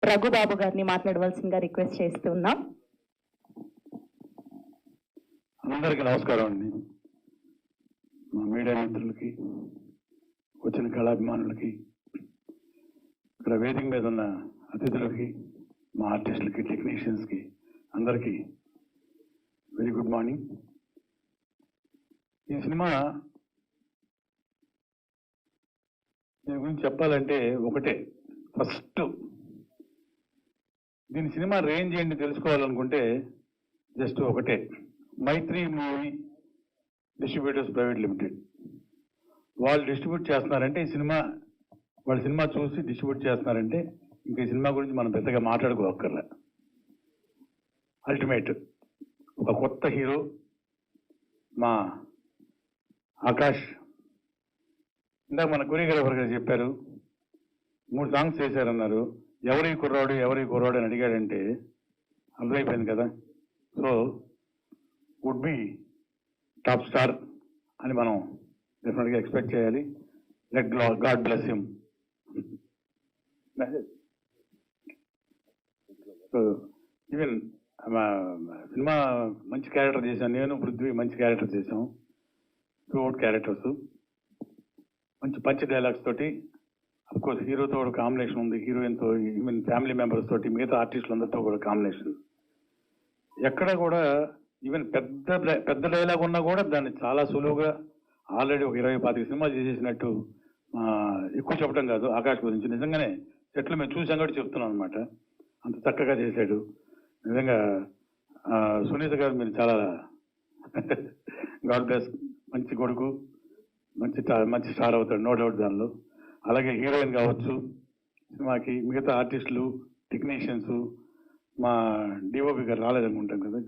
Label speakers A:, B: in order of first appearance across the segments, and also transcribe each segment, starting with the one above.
A: రఘుబాబు గారిని మాట్లాడవలసిందిగా రిక్వెస్ట్ చేస్తున్నాం.
B: అందరికీ నమస్కారం అండి. మా మీడియా మిత్రులకి, వచ్చిన కళాభిమానులకి, ఇక్కడ వేదిక మీద ఉన్న అతిథులకి, మా ఆర్టిస్టులకి, టెక్నీషియన్స్కి అందరికీ వెరీ గుడ్ మార్నింగ్. ఈ సినిమా దీని గురించి చెప్పాలంటే ఒకటే, ఫస్ట్ దీని సినిమా రేంజ్ ఏంటి తెలుసుకోవాలనుకుంటే జస్ట్ ఒకటే, మైత్రి మూవీ డిస్ట్రిబ్యూటర్స్ ప్రైవేట్ లిమిటెడ్ వాళ్ళు డిస్ట్రిబ్యూట్ చేస్తున్నారంటే ఈ సినిమా, వాళ్ళ సినిమా చూసి డిస్ట్రిబ్యూట్ చేస్తున్నారంటే ఇంక ఈ సినిమా గురించి మనం పెద్దగా మాట్లాడుకోవక్కర్లే. అల్టిమేట్ ఒక కొత్త హీరో మా ఆకాష్. ఇందాక మన కొరియోగ్రాఫర్ గారు చెప్పారు 3 సాంగ్స్ చేశారన్నారు. ఎవరి కుర్రాడు అని అడిగాడంటే అర్థమైపోయింది కదా. So would be top star అని మనం డెఫినెట్గా ఎక్స్పెక్ట్ చేయాలి. Let God bless him. So even cinema మంచి క్యారెక్టర్ చేశాను నేను, పృథ్వీ మంచి క్యారెక్టర్ చేశాం. 2 అవుట్ క్యారెక్టర్స్, మంచి పంచ్ డైలాగ్స్ తోటి. అఫ్కోర్స్ హీరోతో కూడా కాంబినేషన్ ఉంది, హీరోయిన్తో, ఈవెన్ ఫ్యామిలీ మెంబర్స్ తోటి, మిగతా ఆర్టిస్టులందరితో కూడా కాంబినేషన్. ఎక్కడ కూడా ఈవెన్ పెద్ద డైలాగ్ ఉన్నా కూడా దాన్ని చాలా సులువుగా ఆల్రెడీ ఒక 20-25 సినిమాలు చేసేసినట్టు, ఎక్కువ చెప్పడం కాదు ఆకాష్ గురించి. నిజంగానే సెట్లు మేము చూసాం కూడా చెప్తున్నాం అనమాట. అంత చక్కగా చేశాడు నిజంగా. సునీత గారు మీరు చాలా గాడ్ బ్లెస్, మంచి కొడుకు, మంచి స్టార్ అవుతాడు, నో డౌట్ దానిలో. అలాగే హీరోయిన్ కావచ్చు సినిమాకి, మిగతా ఆర్టిస్టులు, టెక్నీషియన్స్, మా డిఓపి గారు రాలేదనుకుంటాం కదా,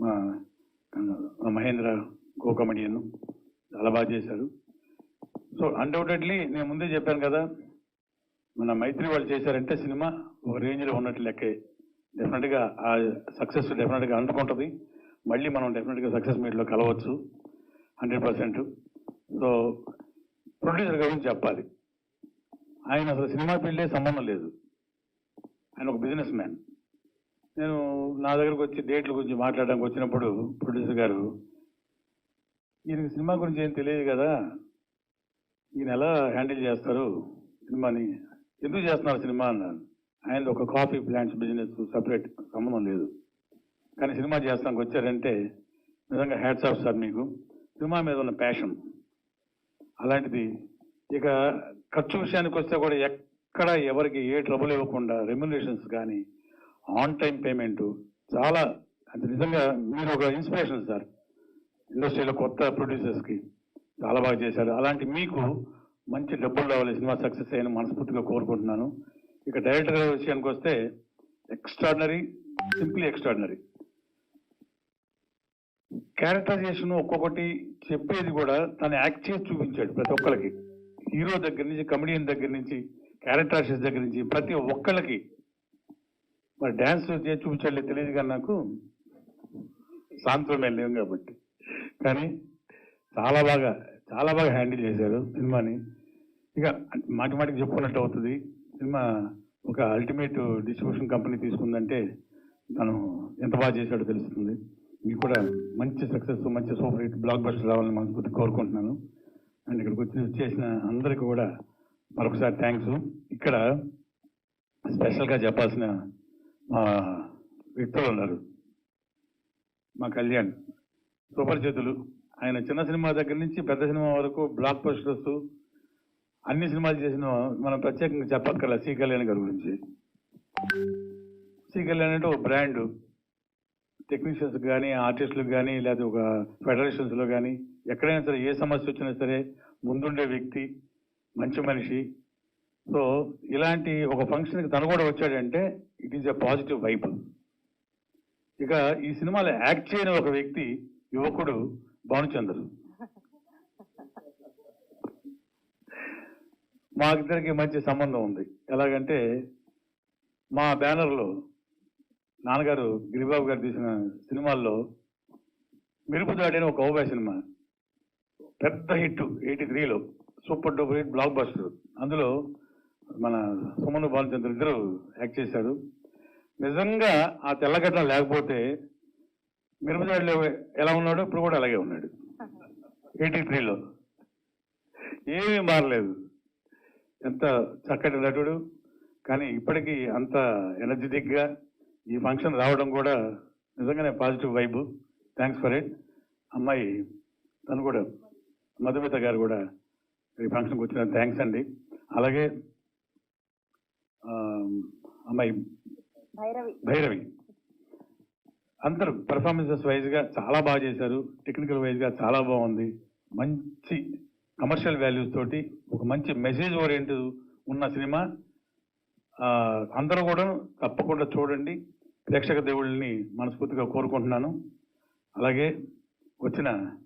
B: మా మహేంద్ర గోకమణియన్ చాలా బాగా చేశారు. సో అన్డౌటెడ్లీ నేను ముందే చెప్పాను కదా, మన మైత్రి వాళ్ళు చేశారంటే సినిమా ఒక రేంజ్లో ఉన్నట్టు లెక్కే. డెఫినెట్గా ఆ సక్సెస్ డెఫినెట్గా అందుకుంటుంది. మళ్ళీ మనం డెఫినెట్గా సక్సెస్ మీట్లో కలవచ్చు 100%. సో ప్రొడ్యూసర్ గురించి చెప్పాలి. ఆయన అసలు సినిమా ఫీల్డే సంబంధం లేదు, ఆయన ఒక బిజినెస్ మ్యాన్. నేను నా దగ్గరకు వచ్చి డేట్ల గురించి మాట్లాడడానికి వచ్చినప్పుడు ప్రొడ్యూసర్ గారు, ఈయనకి సినిమా గురించి ఏం తెలియదు కదా, ఈయన ఎలా హ్యాండిల్ చేస్తారు సినిమాని, ఎందుకు చేస్తున్నారు సినిమా అన్నాను. ఆయన ఒక కాఫీ ప్లాంట్స్ బిజినెస్, సపరేట్ సంబంధం లేదు, కానీ సినిమా చేస్తానికి వచ్చారంటే నిజంగా హ్యాట్స్ ఆఫ్ సార్ మీకు. సినిమా మీద ఉన్న ప్యాషన్ అలాంటిది. ఇక ఖర్చు విషయానికి వస్తే కూడా ఎక్కడ ఎవరికి ఏ ట్రబుల్ ఇవ్వకుండా రెమ్యునరేషన్స్ కానీ, ఆన్ టైం పేమెంట్ చాలా, అంటే నిజంగా మీరు ఒక ఇన్స్పిరేషన్ సార్ ఇండస్ట్రీలో కొత్త ప్రొడ్యూసర్స్కి. చాలా బాగా చేశారు. అలాంటి మీకు మంచి డబ్బులు రావాలి, సినిమా సక్సెస్ అయిన మనస్ఫూర్తిగా కోరుకుంటున్నాను. ఇక డైరెక్టర్ విషయానికి వస్తే ఎక్స్ట్రాడినరీ, సింప్లీ ఎక్స్ట్రాడినరీ. క్యారెక్టరైజేషన్ ఒక్కొక్కటి చెప్పేది కూడా తను యాక్ట్ చేసి చూపించాడు ప్రతి ఒక్కరికి. హీరో దగ్గర నుంచి, కమెడియన్ దగ్గర నుంచి, క్యారెక్టర్ ఆర్టిస్ట్ దగ్గర నుంచి ప్రతి ఒక్కళ్ళకి. మరి డ్యాన్స్ చేసి చూపించాడు తెలియదు కానీ నాకు, సాంత్వం లేవు కాబట్టి. కానీ చాలా బాగా హ్యాండిల్ చేశారు సినిమాని. ఇక మాటికి చెప్పుకున్నట్టు అవుతుంది. సినిమా ఒక అల్టిమేట్ డిస్ట్రిబ్యూషన్ కంపెనీ తీసుకుందంటే తను ఎంత బాగా చేశాడో తెలుస్తుంది. మీకు కూడా మంచి సక్సెస్, మంచి సూపర్ హిట్ బ్లాక్ బస్టర్ రావాలని మనస్ఫూర్తి కోరుకుంటున్నాను. అండ్ ఇక్కడికి చేసిన అందరికీ కూడా మరొకసారి థ్యాంక్స్. ఇక్కడ స్పెషల్గా చెప్పాల్సిన మా వ్యక్తులు ఉన్నారు. మా కళ్యాణ్ సుపరిచితులు. ఆయన చిన్న సినిమా దగ్గర నుంచి పెద్ద సినిమా వరకు బ్లాక్ బస్టర్స్ అన్ని సినిమాలు చేసిన, మనం ప్రత్యేకంగా చెప్పక్కర్ల సి కళ్యాణ్ గారి గురించి. సి కళ్యాణ్ అంటే ఒక బ్రాండ్. టెక్నీషియన్స్ కానీ, ఆర్టిస్టులకు కానీ, లేదా ఒక ఫెడరేషన్స్లో కానీ ఎక్కడైనా సరే ఏ సమస్య వచ్చినా సరే ముందుండే వ్యక్తి, మంచి మనిషి. సో ఇలాంటి ఒక ఫంక్షన్కి తను కూడా వచ్చాడంటే it is a positive vibe. ఇక ఈ సినిమాలో యాక్ట్ చేయని ఒక వ్యక్తి, యువకుడు భానుచంద్ర. మా ఇద్దరికి మంచి సంబంధం ఉంది. ఎలాగంటే మా బ్యానర్లో నాన్నగారు గిరిబాబు గారు తీసిన సినిమాల్లో మెరుపుదాడి అని ఒక ఓవా సినిమా పెద్ద హిట్ 83లో, super duper hit, blockbuster. అందులో మన సుమన్ బాలచంద్ర ఇద్దరు యాక్ట్ చేశారు. నిజంగా ఆ తెల్లగడ్డ లేకపోతే మిరపజాడిలో ఎలా ఉన్నాడో ఇప్పుడు కూడా అలాగే ఉన్నాడు. 83లో ఏమీ మారలేదు. ఎంత చక్కటి నటుడు. కానీ ఇప్పటికీ అంత ఎనర్జెటిక్గా ఈ ఫంక్షన్ రావడం కూడా నిజంగానే positive vibe. Thanks for it. అమ్మాయి తను కూడా మధుమిత గారు కూడా ఈ ఫంక్షన్కి వచ్చిన థ్యాంక్స్ అండి. అలాగే అమ్మాయి భైరవి అందరూ పెర్ఫార్మెన్సెస్ వైజ్గా చాలా బాగా చేశారు. టెక్నికల్ వైజ్గా చాలా బాగుంది. మంచి కమర్షియల్ వాల్యూస్ తోటి ఒక మంచి మెసేజ్ ఓరియంటెడ్ ఉన్న సినిమా. అందరూ కూడా తప్పకుండా చూడండి. ప్రేక్షక దేవుళ్ళని మనస్ఫూర్తిగా కోరుకుంటున్నాను. అలాగే వచ్చిన